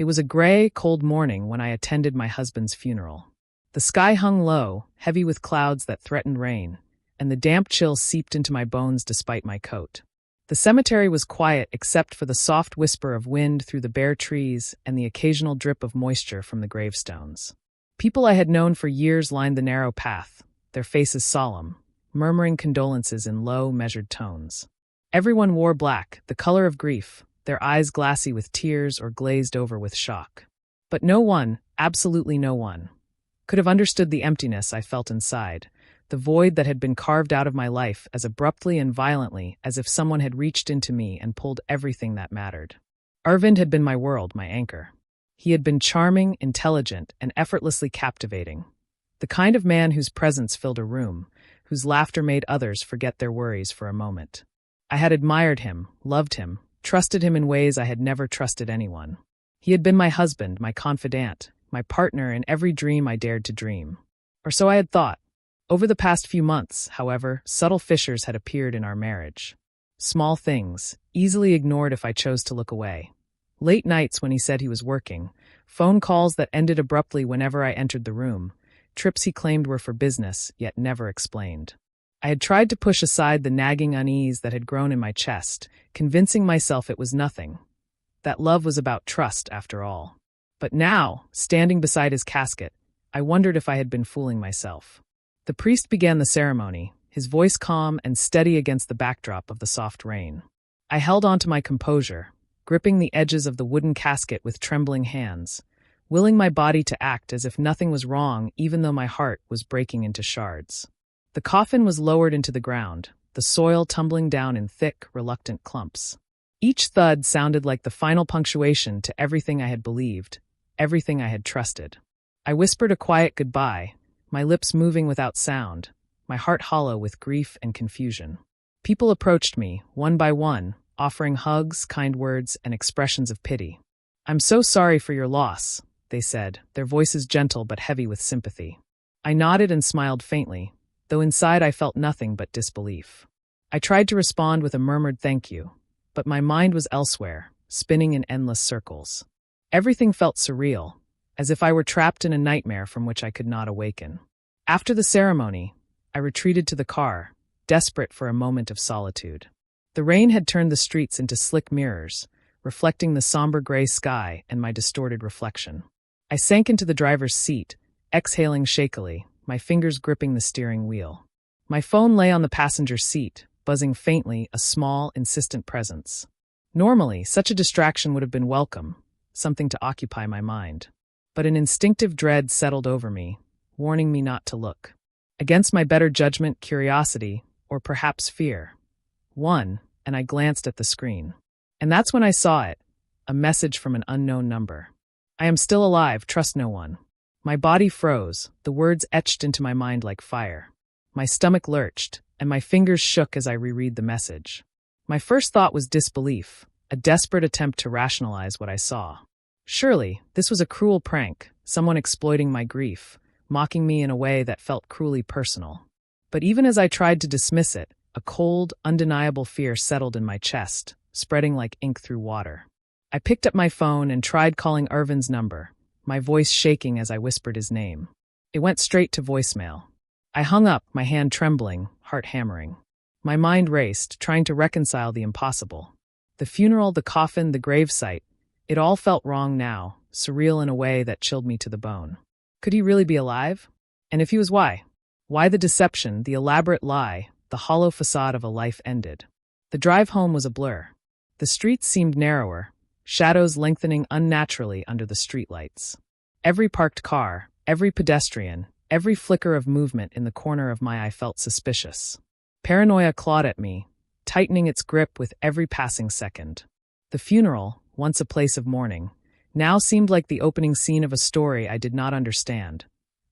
It was a gray, cold morning when I attended my husband's funeral. The sky hung low, heavy with clouds that threatened rain, and the damp chill seeped into my bones despite my coat. The cemetery was quiet except for the soft whisper of wind through the bare trees and the occasional drip of moisture from the gravestones. People I had known for years lined the narrow path, their faces solemn, murmuring condolences in low, measured tones. Everyone wore black, the color of grief, their eyes glassy with tears or glazed over with shock. But no one, absolutely no one, could have understood the emptiness I felt inside, the void that had been carved out of my life as abruptly and violently as if someone had reached into me and pulled everything that mattered. Arvind had been my world, my anchor. He had been charming, intelligent, and effortlessly captivating. The kind of man whose presence filled a room, whose laughter made others forget their worries for a moment. I had admired him, loved him, trusted him in ways I had never trusted anyone. He had been my husband, my confidant, my partner in every dream I dared to dream. Or so I had thought. Over the past few months, however, subtle fissures had appeared in our marriage. Small things, easily ignored if I chose to look away. Late nights when he said he was working, phone calls that ended abruptly whenever I entered the room, trips he claimed were for business, yet never explained. I had tried to push aside the nagging unease that had grown in my chest, convincing myself it was nothing. That love was about trust, after all. But now, standing beside his casket, I wondered if I had been fooling myself. The priest began the ceremony, his voice calm and steady against the backdrop of the soft rain. I held on to my composure, gripping the edges of the wooden casket with trembling hands, willing my body to act as if nothing was wrong even though my heart was breaking into shards. The coffin was lowered into the ground, the soil tumbling down in thick, reluctant clumps. Each thud sounded like the final punctuation to everything I had believed, everything I had trusted. I whispered a quiet goodbye, my lips moving without sound, my heart hollow with grief and confusion. People approached me, one by one, offering hugs, kind words, and expressions of pity. "I'm so sorry for your loss," they said, their voices gentle but heavy with sympathy. I nodded and smiled faintly, though inside I felt nothing but disbelief. I tried to respond with a murmured thank you, but my mind was elsewhere, spinning in endless circles. Everything felt surreal, as if I were trapped in a nightmare from which I could not awaken. After the ceremony, I retreated to the car, desperate for a moment of solitude. The rain had turned the streets into slick mirrors, reflecting the somber gray sky and my distorted reflection. I sank into the driver's seat, exhaling shakily, my fingers gripping the steering wheel. My phone lay on the passenger seat, buzzing faintly, a small, insistent presence. Normally, such a distraction would have been welcome, something to occupy my mind. But an instinctive dread settled over me, warning me not to look. Against my better judgment, curiosity, or perhaps fear, won, and I glanced at the screen. And that's when I saw it, a message from an unknown number. "I am still alive, trust no one." My body froze, the words etched into my mind like fire. My stomach lurched, and my fingers shook as I reread the message. My first thought was disbelief, a desperate attempt to rationalize what I saw. Surely, this was a cruel prank, someone exploiting my grief, mocking me in a way that felt cruelly personal. But even as I tried to dismiss it, a cold, undeniable fear settled in my chest, spreading like ink through water. I picked up my phone and tried calling Irvin's number, my voice shaking as I whispered his name. It went straight to voicemail. I hung up, my hand trembling, heart hammering. My mind raced, trying to reconcile the impossible. The funeral, the coffin, the gravesite, it all felt wrong now, surreal in a way that chilled me to the bone. Could he really be alive? And if he was, why? Why the deception, the elaborate lie, the hollow facade of a life ended? The drive home was a blur. The streets seemed narrower, shadows lengthening unnaturally under the streetlights. Every parked car, every pedestrian, every flicker of movement in the corner of my eye felt suspicious. Paranoia clawed at me, tightening its grip with every passing second. The funeral, once a place of mourning, now seemed like the opening scene of a story I did not understand,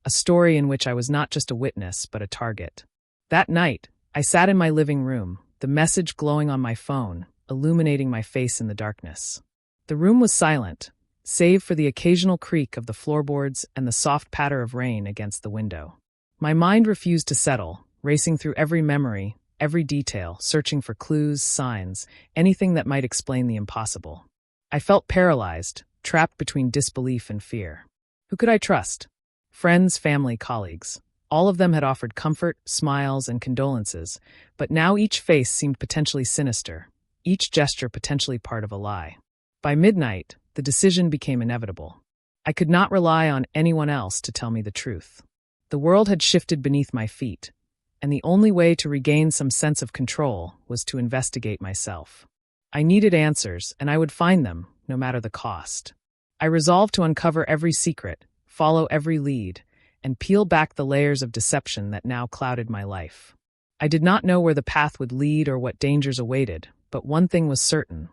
a story in which I was not just a witness but a target. That night, I sat in my living room, the message glowing on my phone, illuminating my face in the darkness. The room was silent, save for the occasional creak of the floorboards and the soft patter of rain against the window. My mind refused to settle, racing through every memory, every detail, searching for clues, signs, anything that might explain the impossible. I felt paralyzed, trapped between disbelief and fear. Who could I trust? Friends, family, colleagues. All of them had offered comfort, smiles, and condolences, but now each face seemed potentially sinister, each gesture potentially part of a lie. By midnight, the decision became inevitable. I could not rely on anyone else to tell me the truth. The world had shifted beneath my feet, and the only way to regain some sense of control was to investigate myself. I needed answers, and I would find them, no matter the cost. I resolved to uncover every secret, follow every lead, and peel back the layers of deception that now clouded my life. I did not know where the path would lead or what dangers awaited, but one thing was certain.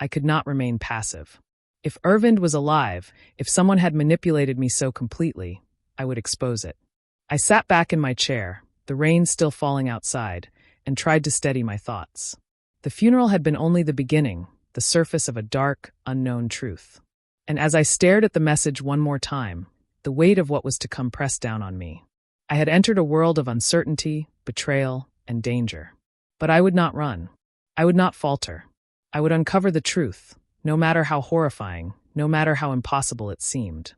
I could not remain passive. If Arvind was alive, if someone had manipulated me so completely, I would expose it. I sat back in my chair, the rain still falling outside, and tried to steady my thoughts. The funeral had been only the beginning, the surface of a dark, unknown truth. And as I stared at the message one more time, the weight of what was to come pressed down on me. I had entered a world of uncertainty, betrayal, and danger. But I would not run. I would not falter. I would uncover the truth, no matter how horrifying, no matter how impossible it seemed.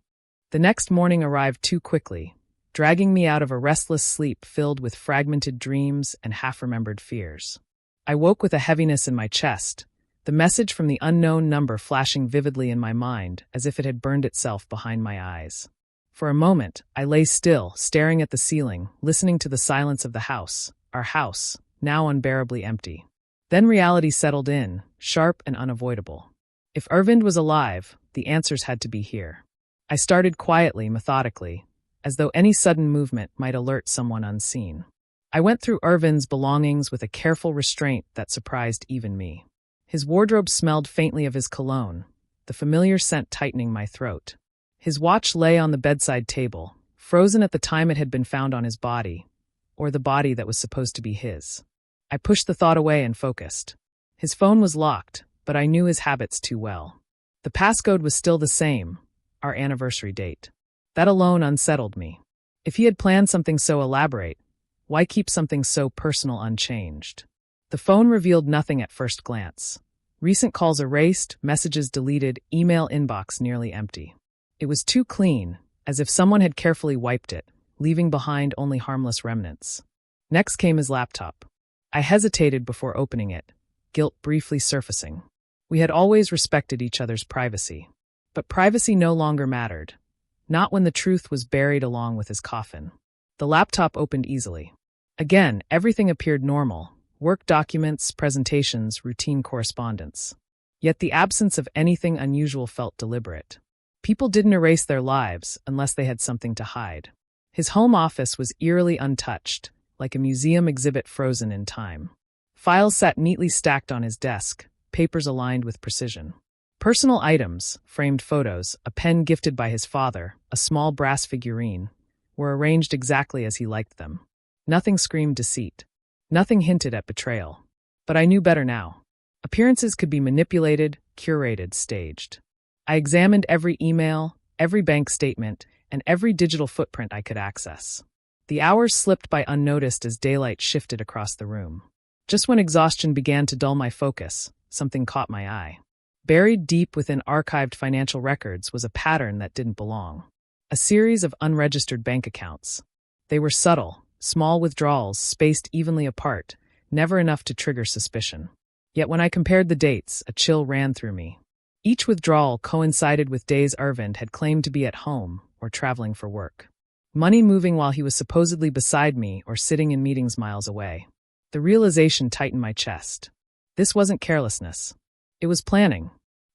The next morning arrived too quickly, dragging me out of a restless sleep filled with fragmented dreams and half-remembered fears. I woke with a heaviness in my chest, the message from the unknown number flashing vividly in my mind as if it had burned itself behind my eyes. For a moment, I lay still, staring at the ceiling, listening to the silence of the house, our house, now unbearably empty. Then reality settled in, sharp and unavoidable. If Arvind was alive, the answers had to be here. I started quietly, methodically, as though any sudden movement might alert someone unseen. I went through Arvind's belongings with a careful restraint that surprised even me. His wardrobe smelled faintly of his cologne, the familiar scent tightening my throat. His watch lay on the bedside table, frozen at the time it had been found on his body, or the body that was supposed to be his. I pushed the thought away and focused. His phone was locked, but I knew his habits too well. The passcode was still the same, our anniversary date. That alone unsettled me. If he had planned something so elaborate, why keep something so personal unchanged? The phone revealed nothing at first glance. Recent calls erased, messages deleted, email inbox nearly empty. It was too clean, as if someone had carefully wiped it, leaving behind only harmless remnants. Next came his laptop. I hesitated before opening it, guilt briefly surfacing. We had always respected each other's privacy. But privacy no longer mattered. Not when the truth was buried along with his coffin. The laptop opened easily. Again, everything appeared normal. Work documents, presentations, routine correspondence. Yet the absence of anything unusual felt deliberate. People didn't erase their lives unless they had something to hide. His home office was eerily untouched, like a museum exhibit frozen in time. Files sat neatly stacked on his desk, papers aligned with precision. Personal items, framed photos, a pen gifted by his father, a small brass figurine, were arranged exactly as he liked them. Nothing screamed deceit. Nothing hinted at betrayal. But I knew better now. Appearances could be manipulated, curated, staged. I examined every email, every bank statement, and every digital footprint I could access. The hours slipped by unnoticed as daylight shifted across the room. Just when exhaustion began to dull my focus, something caught my eye. Buried deep within archived financial records was a pattern that didn't belong. A series of unregistered bank accounts. They were subtle, small withdrawals spaced evenly apart, never enough to trigger suspicion. Yet when I compared the dates, a chill ran through me. Each withdrawal coincided with days Arvind had claimed to be at home or traveling for work. Money moving while he was supposedly beside me or sitting in meetings miles away. The realization tightened my chest. This wasn't carelessness. It was planning.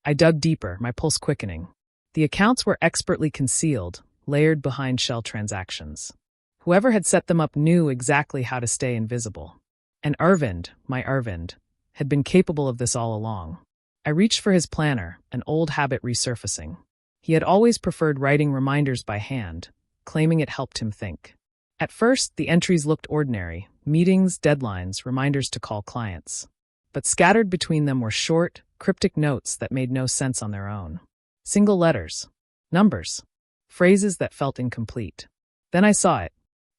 I dug deeper, my pulse quickening. The accounts were expertly concealed, layered behind shell transactions. Whoever had set them up knew exactly how to stay invisible. And Arvind, my Arvind, had been capable of this all along. I reached for his planner, an old habit resurfacing. He had always preferred writing reminders by hand, claiming it helped him think. At first, the entries looked ordinary, meetings, deadlines, reminders to call clients. But scattered between them were short, cryptic notes that made no sense on their own. Single letters, numbers, phrases that felt incomplete. Then I saw it.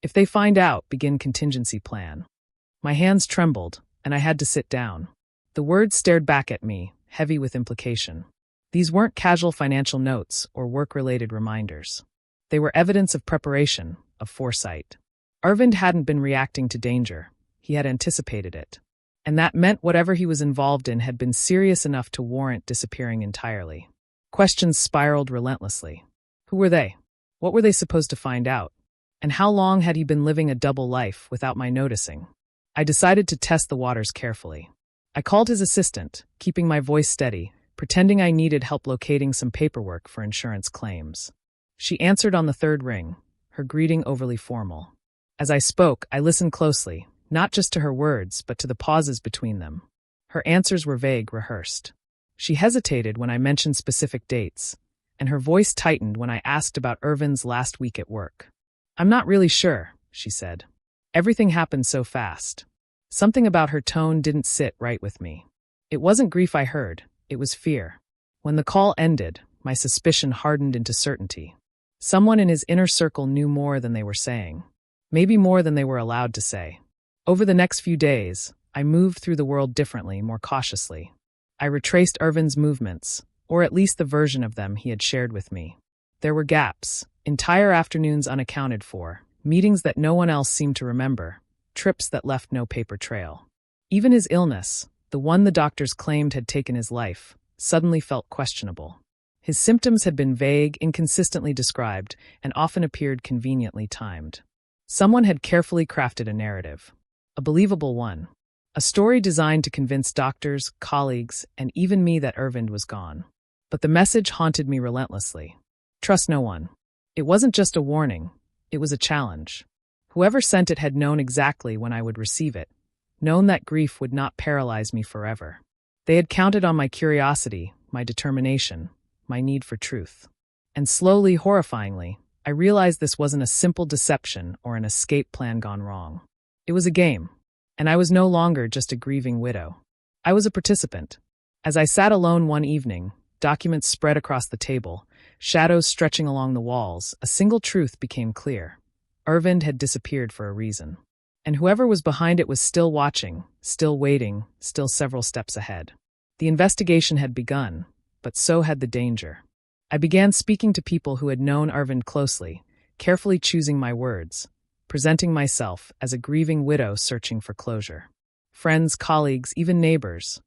If they find out, begin contingency plan. My hands trembled, and I had to sit down. The words stared back at me, heavy with implication. These weren't casual financial notes or work-related reminders. They were evidence of preparation, of foresight. Arvind hadn't been reacting to danger. He had anticipated it. And that meant whatever he was involved in had been serious enough to warrant disappearing entirely. Questions spiraled relentlessly. Who were they? What were they supposed to find out? And how long had he been living a double life without my noticing? I decided to test the waters carefully. I called his assistant, keeping my voice steady, pretending I needed help locating some paperwork for insurance claims. She answered on the third ring, her greeting overly formal. As I spoke, I listened closely, not just to her words, but to the pauses between them. Her answers were vague, rehearsed. She hesitated when I mentioned specific dates, and her voice tightened when I asked about Irvin's last week at work. "I'm not really sure," she said. Everything happened so fast. Something about her tone didn't sit right with me. It wasn't grief I heard, it was fear. When the call ended, my suspicion hardened into certainty. Someone in his inner circle knew more than they were saying. Maybe more than they were allowed to say. Over the next few days, I moved through the world differently, more cautiously. I retraced Irvin's movements, or at least the version of them he had shared with me. There were gaps, entire afternoons unaccounted for, meetings that no one else seemed to remember, trips that left no paper trail. Even his illness, the one the doctors claimed had taken his life, suddenly felt questionable. His symptoms had been vague, inconsistently described, and often appeared conveniently timed. Someone had carefully crafted a narrative. A believable one. A story designed to convince doctors, colleagues, and even me that Irvind was gone. But the message haunted me relentlessly. Trust no one. It wasn't just a warning, it was a challenge. Whoever sent it had known exactly when I would receive it, known that grief would not paralyze me forever. They had counted on my curiosity, my determination, my need for truth. And slowly, horrifyingly, I realized this wasn't a simple deception or an escape plan gone wrong. It was a game, and I was no longer just a grieving widow. I was a participant. As I sat alone one evening, documents spread across the table, shadows stretching along the walls, a single truth became clear. Irvind had disappeared for a reason. And whoever was behind it was still watching, still waiting, still several steps ahead. The investigation had begun, but so had the danger. I began speaking to people who had known Irvind closely, carefully choosing my words, presenting myself as a grieving widow searching for closure. Friends, colleagues, even neighbors.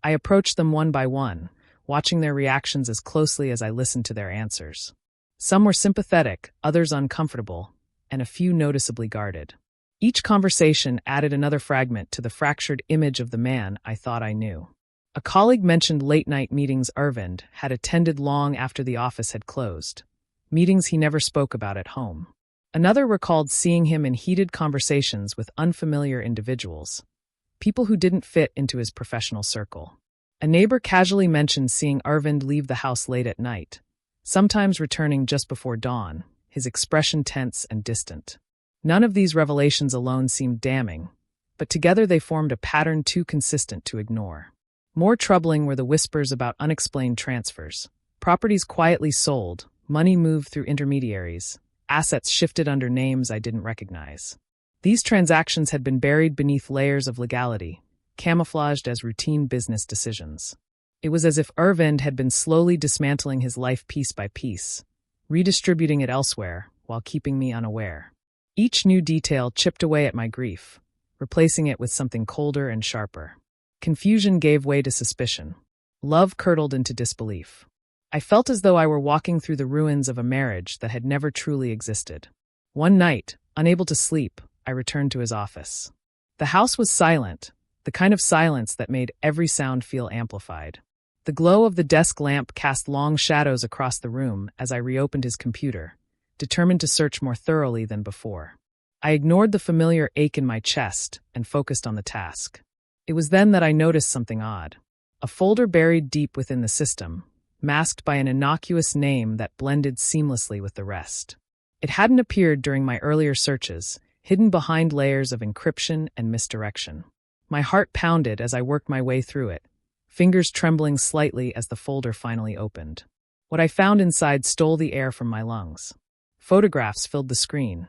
I approached them one by one, watching their reactions as closely as I listened to their answers. Some were sympathetic, others uncomfortable, and a few noticeably guarded. Each conversation added another fragment to the fractured image of the man I thought I knew. A colleague mentioned late-night meetings Irvind had attended long after the office had closed, meetings he never spoke about at home. Another recalled seeing him in heated conversations with unfamiliar individuals, people who didn't fit into his professional circle. A neighbor casually mentioned seeing Irvind leave the house late at night, sometimes returning just before dawn, his expression tense and distant. None of these revelations alone seemed damning, but together they formed a pattern too consistent to ignore. More troubling were the whispers about unexplained transfers, properties quietly sold, money moved through intermediaries, assets shifted under names I didn't recognize. These transactions had been buried beneath layers of legality, camouflaged as routine business decisions. It was as if Irvind had been slowly dismantling his life piece by piece, redistributing it elsewhere while keeping me unaware. Each new detail chipped away at my grief, replacing it with something colder and sharper. Confusion gave way to suspicion. Love curdled into disbelief. I felt as though I were walking through the ruins of a marriage that had never truly existed. One night, unable to sleep, I returned to his office. The house was silent, the kind of silence that made every sound feel amplified. The glow of the desk lamp cast long shadows across the room as I reopened his computer, determined to search more thoroughly than before. I ignored the familiar ache in my chest and focused on the task. It was then that I noticed something odd. A folder buried deep within the system, masked by an innocuous name that blended seamlessly with the rest. It hadn't appeared during my earlier searches, hidden behind layers of encryption and misdirection. My heart pounded as I worked my way through it, fingers trembling slightly as the folder finally opened. What I found inside stole the air from my lungs. Photographs filled the screen.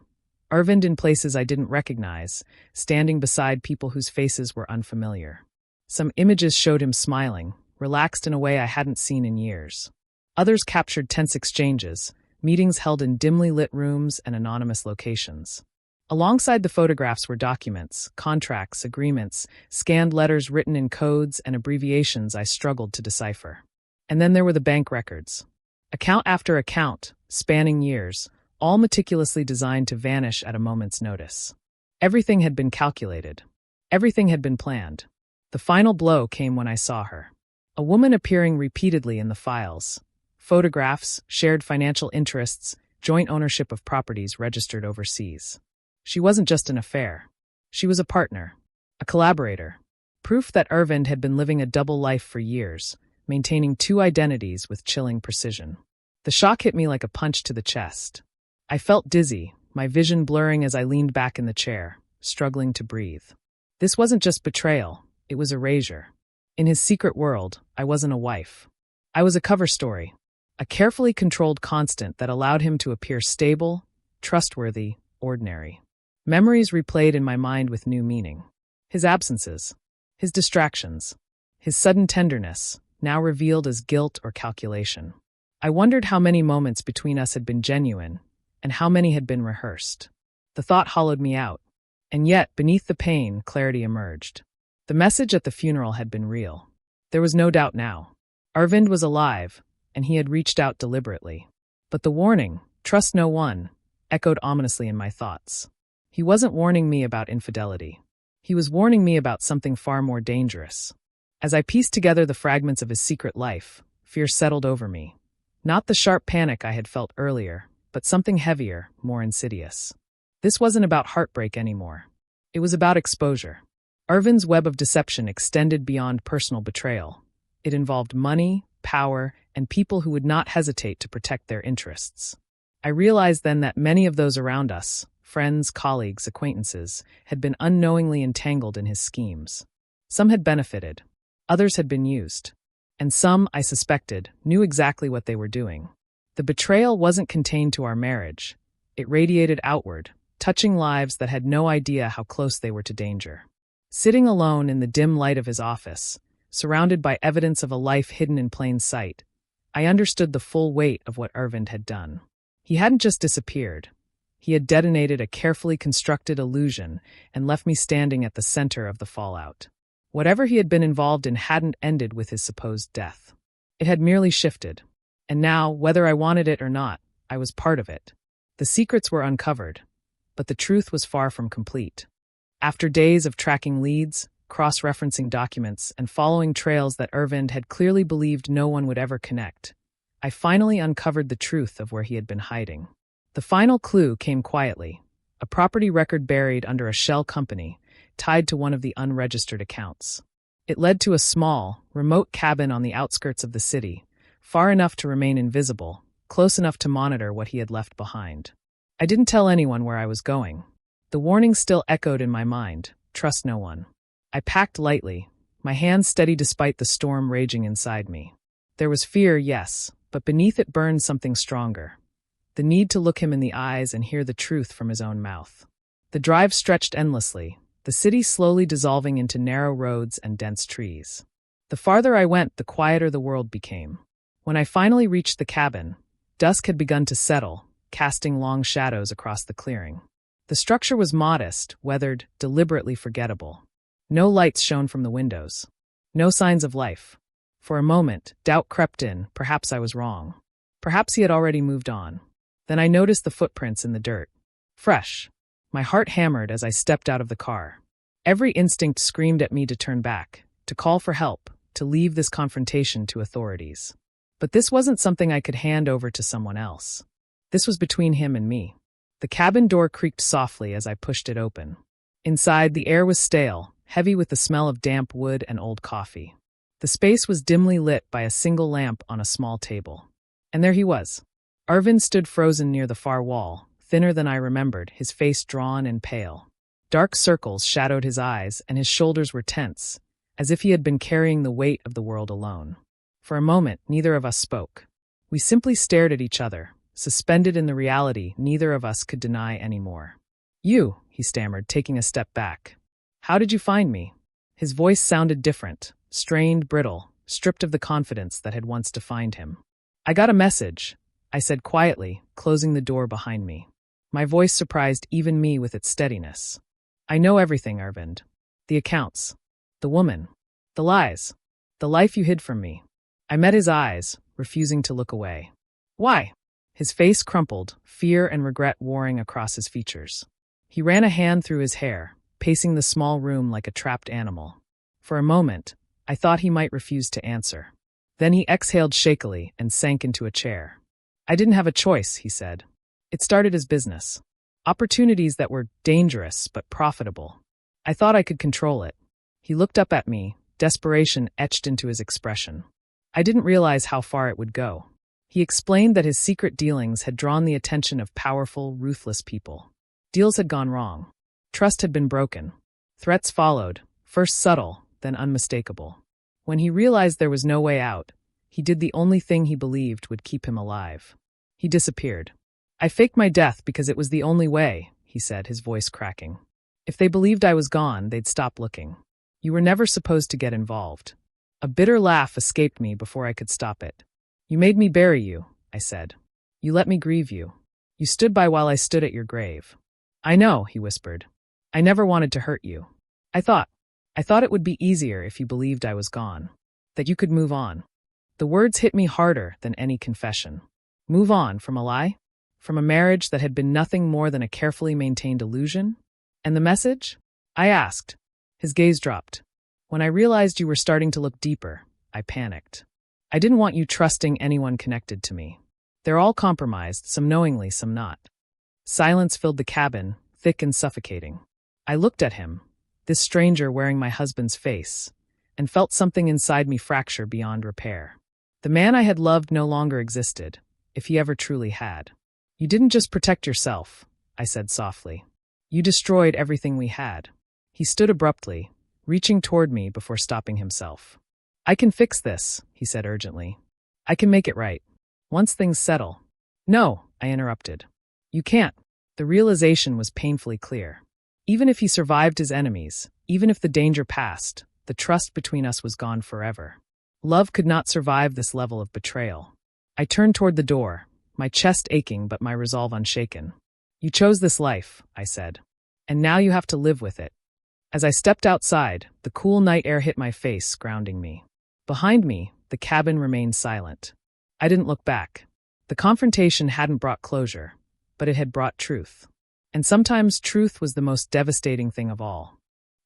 Irvind in places I didn't recognize, standing beside people whose faces were unfamiliar. Some images showed him smiling, relaxed in a way I hadn't seen in years. Others captured tense exchanges, meetings held in dimly lit rooms and anonymous locations. Alongside the photographs were documents, contracts, agreements, scanned letters written in codes and abbreviations I struggled to decipher. And then there were the bank records. Account after account, spanning years, all meticulously designed to vanish at a moment's notice. Everything had been calculated. Everything had been planned. The final blow came when I saw her. A woman appearing repeatedly in the files. Photographs, shared financial interests, joint ownership of properties registered overseas. She wasn't just an affair. She was a partner, a collaborator. Proof that Arvind had been living a double life for years, maintaining two identities with chilling precision. The shock hit me like a punch to the chest. I felt dizzy, my vision blurring as I leaned back in the chair, struggling to breathe. This wasn't just betrayal, it was erasure. In his secret world, I wasn't a wife. I was a cover story, a carefully controlled constant that allowed him to appear stable, trustworthy, ordinary. Memories replayed in my mind with new meaning. His absences, his distractions, his sudden tenderness, now revealed as guilt or calculation. I wondered how many moments between us had been genuine, and how many had been rehearsed. The thought hollowed me out, and yet, beneath the pain, clarity emerged. The message at the funeral had been real. There was no doubt now. Arvind was alive, and he had reached out deliberately. But the warning, "Trust no one," echoed ominously in my thoughts. He wasn't warning me about infidelity. He was warning me about something far more dangerous. As I pieced together the fragments of his secret life, fear settled over me. Not the sharp panic I had felt earlier, but something heavier, more insidious. This wasn't about heartbreak anymore. It was about exposure. Arvind's web of deception extended beyond personal betrayal. It involved money, power, and people who would not hesitate to protect their interests. I realized then that many of those around us, friends, colleagues, acquaintances, had been unknowingly entangled in his schemes. Some had benefited. Others had been used. And some, I suspected, knew exactly what they were doing. The betrayal wasn't contained to our marriage. It radiated outward, touching lives that had no idea how close they were to danger. Sitting alone in the dim light of his office, surrounded by evidence of a life hidden in plain sight, I understood the full weight of what Arvind had done. He hadn't just disappeared. He had detonated a carefully constructed illusion and left me standing at the center of the fallout. Whatever he had been involved in hadn't ended with his supposed death. It had merely shifted. And now, whether I wanted it or not, I was part of it. The secrets were uncovered, but the truth was far from complete. After days of tracking leads, cross-referencing documents, and following trails that Arvind had clearly believed no one would ever connect, I finally uncovered the truth of where he had been hiding. The final clue came quietly, a property record buried under a shell company, tied to one of the unregistered accounts. It led to a small, remote cabin on the outskirts of the city, far enough to remain invisible, close enough to monitor what he had left behind. I didn't tell anyone where I was going. The warning still echoed in my mind, "Trust no one." I packed lightly, my hands steady despite the storm raging inside me. There was fear, yes, but beneath it burned something stronger. The need to look him in the eyes and hear the truth from his own mouth. The drive stretched endlessly, the city slowly dissolving into narrow roads and dense trees. The farther I went, the quieter the world became. When I finally reached the cabin, dusk had begun to settle, casting long shadows across the clearing. The structure was modest, weathered, deliberately forgettable. No lights shone from the windows. No signs of life. For a moment, doubt crept in, perhaps I was wrong. Perhaps he had already moved on. Then I noticed the footprints in the dirt. Fresh. My heart hammered as I stepped out of the car. Every instinct screamed at me to turn back, to call for help, to leave this confrontation to authorities. But this wasn't something I could hand over to someone else. This was between him and me. The cabin door creaked softly as I pushed it open. Inside, the air was stale, heavy with the smell of damp wood and old coffee. The space was dimly lit by a single lamp on a small table. And there he was. Arvind stood frozen near the far wall, thinner than I remembered, his face drawn and pale. Dark circles shadowed his eyes, and his shoulders were tense, as if he had been carrying the weight of the world alone. For a moment, neither of us spoke. We simply stared at each other, suspended in the reality neither of us could deny anymore. "You," he stammered, taking a step back. "How did you find me?" His voice sounded different, strained, brittle, stripped of the confidence that had once defined him. "I got a message," I said quietly, closing the door behind me. My voice surprised even me with its steadiness. "I know everything, Arvind. The accounts. The woman. The lies. The life you hid from me." I met his eyes, refusing to look away. "Why?" His face crumpled, fear and regret warring across his features. He ran a hand through his hair, pacing the small room like a trapped animal. For a moment, I thought he might refuse to answer. Then he exhaled shakily and sank into a chair. "I didn't have a choice," he said. "It started as business. Opportunities that were dangerous but profitable. I thought I could control it." He looked up at me, desperation etched into his expression. I didn't realize how far it would go. He explained that his secret dealings had drawn the attention of powerful, ruthless people. Deals had gone wrong. Trust had been broken. Threats followed, first subtle, then unmistakable. When he realized there was no way out, he did the only thing he believed would keep him alive. He disappeared. "I faked my death because it was the only way," he said, his voice cracking. "If they believed I was gone, they'd stop looking. You were never supposed to get involved." A bitter laugh escaped me before I could stop it. "You made me bury you," I said. "You let me grieve you. You stood by while I stood at your grave." "I know," he whispered. "I never wanted to hurt you. I thought it would be easier if you believed I was gone. That you could move on." The words hit me harder than any confession. Move on from a lie? From a marriage that had been nothing more than a carefully maintained illusion? "And the message?" I asked. His gaze dropped. "When I realized you were starting to look deeper, I panicked. I didn't want you trusting anyone connected to me. They're all compromised, some knowingly, some not." Silence filled the cabin, thick and suffocating. I looked at him, this stranger wearing my husband's face, and felt something inside me fracture beyond repair. The man I had loved no longer existed, if he ever truly had. "You didn't just protect yourself," I said softly. "You destroyed everything we had." He stood abruptly, reaching toward me before stopping himself. "I can fix this," he said urgently. "I can make it right. Once things settle." "No," I interrupted. "You can't." The realization was painfully clear. Even if he survived his enemies, even if the danger passed, the trust between us was gone forever. Love could not survive this level of betrayal. I turned toward the door, my chest aching but my resolve unshaken. "You chose this life," I said, "and now you have to live with it." As I stepped outside, the cool night air hit my face, grounding me. Behind me, the cabin remained silent. I didn't look back. The confrontation hadn't brought closure, but it had brought truth. And sometimes truth was the most devastating thing of all.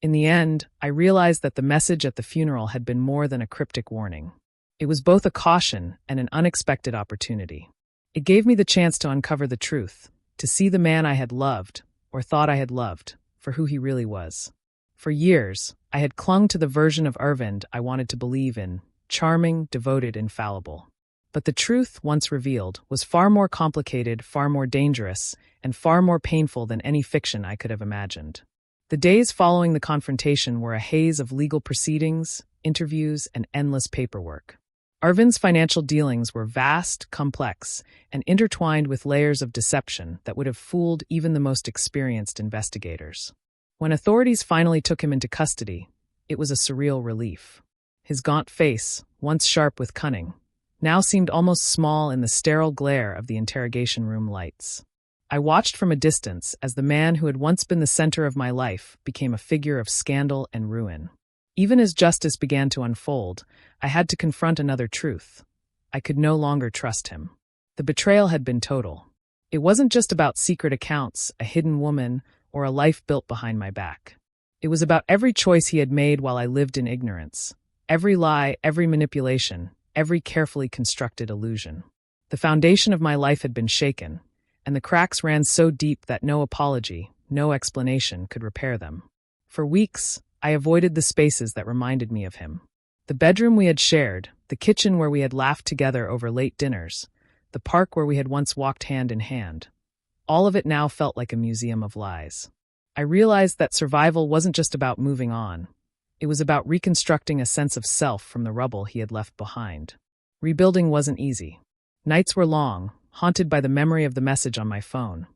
In the end, I realized that the message at the funeral had been more than a cryptic warning. It was both a caution and an unexpected opportunity. It gave me the chance to uncover the truth, to see the man I had loved, or thought I had loved, for who he really was. For years, I had clung to the version of Arvind I wanted to believe in, charming, devoted, infallible. But the truth, once revealed, was far more complicated, far more dangerous, and far more painful than any fiction I could have imagined. The days following the confrontation were a haze of legal proceedings, interviews, and endless paperwork. Arvind's financial dealings were vast, complex, and intertwined with layers of deception that would have fooled even the most experienced investigators. When authorities finally took him into custody, it was a surreal relief. His gaunt face, once sharp with cunning, now seemed almost small in the sterile glare of the interrogation room lights. I watched from a distance as the man who had once been the center of my life became a figure of scandal and ruin. Even as justice began to unfold, I had to confront another truth. I could no longer trust him. The betrayal had been total. It wasn't just about secret accounts, a hidden woman, or a life built behind my back. It was about every choice he had made while I lived in ignorance. Every lie, every manipulation, every carefully constructed illusion. The foundation of my life had been shaken, and the cracks ran so deep that no apology, no explanation could repair them. For weeks, I avoided the spaces that reminded me of him. The bedroom we had shared, the kitchen where we had laughed together over late dinners, the park where we had once walked hand in hand. All of it now felt like a museum of lies. I realized that survival wasn't just about moving on. It was about reconstructing a sense of self from the rubble he had left behind. Rebuilding wasn't easy. Nights were long, haunted by the memory of the message on my phone.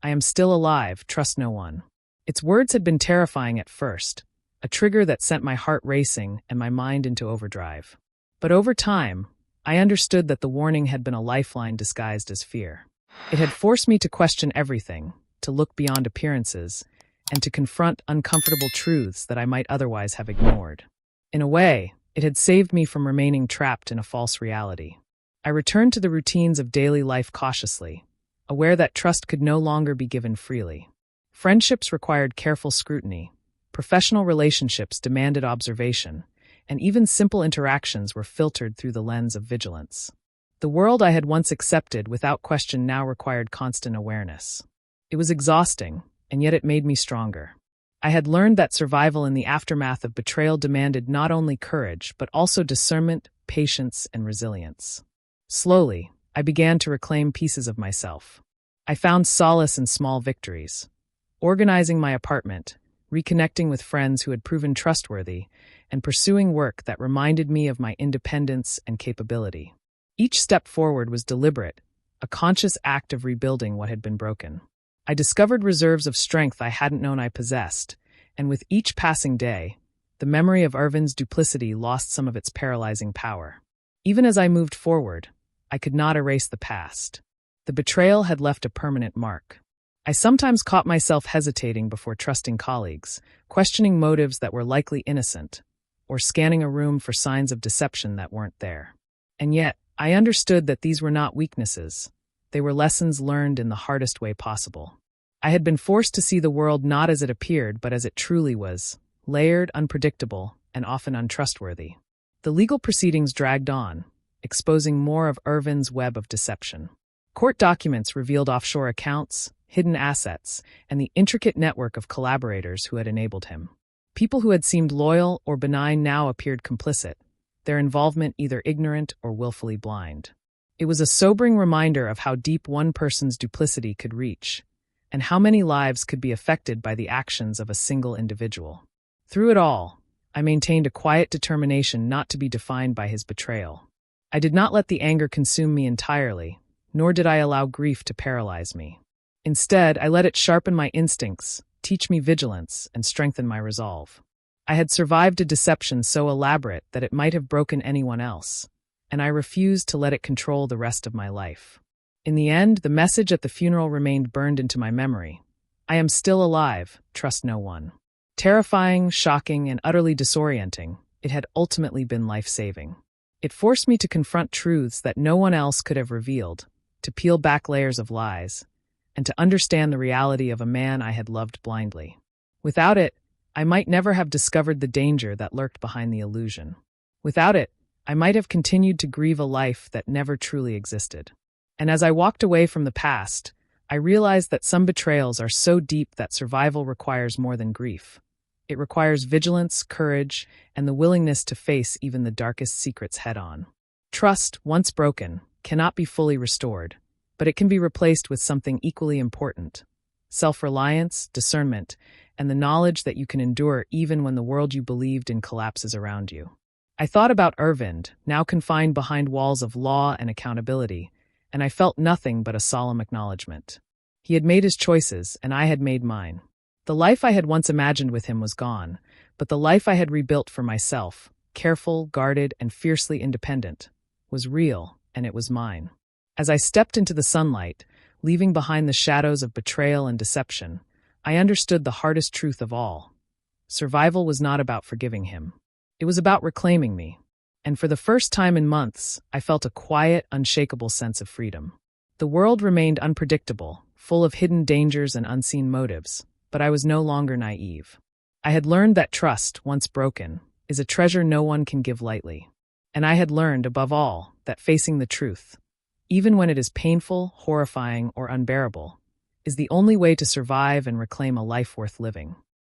"I am still alive, trust no one." Its words had been terrifying at first, a trigger that sent my heart racing and my mind into overdrive. But over time, I understood that the warning had been a lifeline disguised as fear. It had forced me to question everything, to look beyond appearances, and to confront uncomfortable truths that I might otherwise have ignored. In a way, it had saved me from remaining trapped in a false reality. I returned to the routines of daily life cautiously, aware that trust could no longer be given freely. Friendships required careful scrutiny, professional relationships demanded observation, and even simple interactions were filtered through the lens of vigilance. The world I had once accepted without question now required constant awareness. It was exhausting, and yet it made me stronger. I had learned that survival in the aftermath of betrayal demanded not only courage, but also discernment, patience, and resilience. Slowly, I began to reclaim pieces of myself. I found solace in small victories, organizing my apartment, reconnecting with friends who had proven trustworthy, and pursuing work that reminded me of my independence and capability. Each step forward was deliberate, a conscious act of rebuilding what had been broken. I discovered reserves of strength I hadn't known I possessed, and with each passing day, the memory of Irvin's duplicity lost some of its paralyzing power. Even as I moved forward, I could not erase the past. The betrayal had left a permanent mark. I sometimes caught myself hesitating before trusting colleagues, questioning motives that were likely innocent, or scanning a room for signs of deception that weren't there. And yet, I understood that these were not weaknesses. They were lessons learned in the hardest way possible. I had been forced to see the world not as it appeared, but as it truly was, layered, unpredictable, and often untrustworthy. The legal proceedings dragged on, exposing more of Irvin's web of deception. Court documents revealed offshore accounts, hidden assets, and the intricate network of collaborators who had enabled him. People who had seemed loyal or benign now appeared complicit, their involvement either ignorant or willfully blind. It was a sobering reminder of how deep one person's duplicity could reach, and how many lives could be affected by the actions of a single individual. Through it all, I maintained a quiet determination not to be defined by his betrayal. I did not let the anger consume me entirely, nor did I allow grief to paralyze me. Instead, I let it sharpen my instincts, teach me vigilance, and strengthen my resolve. I had survived a deception so elaborate that it might have broken anyone else, and I refused to let it control the rest of my life. In the end, the message at the funeral remained burned into my memory. I am still alive, trust no one. Terrifying, shocking, and utterly disorienting, it had ultimately been life-saving. It forced me to confront truths that no one else could have revealed, to peel back layers of lies, and to understand the reality of a man I had loved blindly. Without it, I might never have discovered the danger that lurked behind the illusion. Without it, I might have continued to grieve a life that never truly existed. And as I walked away from the past, I realized that some betrayals are so deep that survival requires more than grief. It requires vigilance, courage, and the willingness to face even the darkest secrets head-on. Trust, once broken, cannot be fully restored, but it can be replaced with something equally important: self-reliance, discernment, and the knowledge that you can endure even when the world you believed in collapses around you. I thought about Irvin, now confined behind walls of law and accountability, and I felt nothing but a solemn acknowledgement. He had made his choices, and I had made mine. The life I had once imagined with him was gone, but the life I had rebuilt for myself, careful, guarded, and fiercely independent, was real, and it was mine. As I stepped into the sunlight, leaving behind the shadows of betrayal and deception, I understood the hardest truth of all. Survival was not about forgiving him. It was about reclaiming me. And for the first time in months, I felt a quiet, unshakable sense of freedom. The world remained unpredictable, full of hidden dangers and unseen motives, but I was no longer naive. I had learned that trust, once broken, is a treasure no one can give lightly. And I had learned, above all, that facing the truth, even when it is painful, horrifying, or unbearable, is the only way to survive and reclaim a life worth living.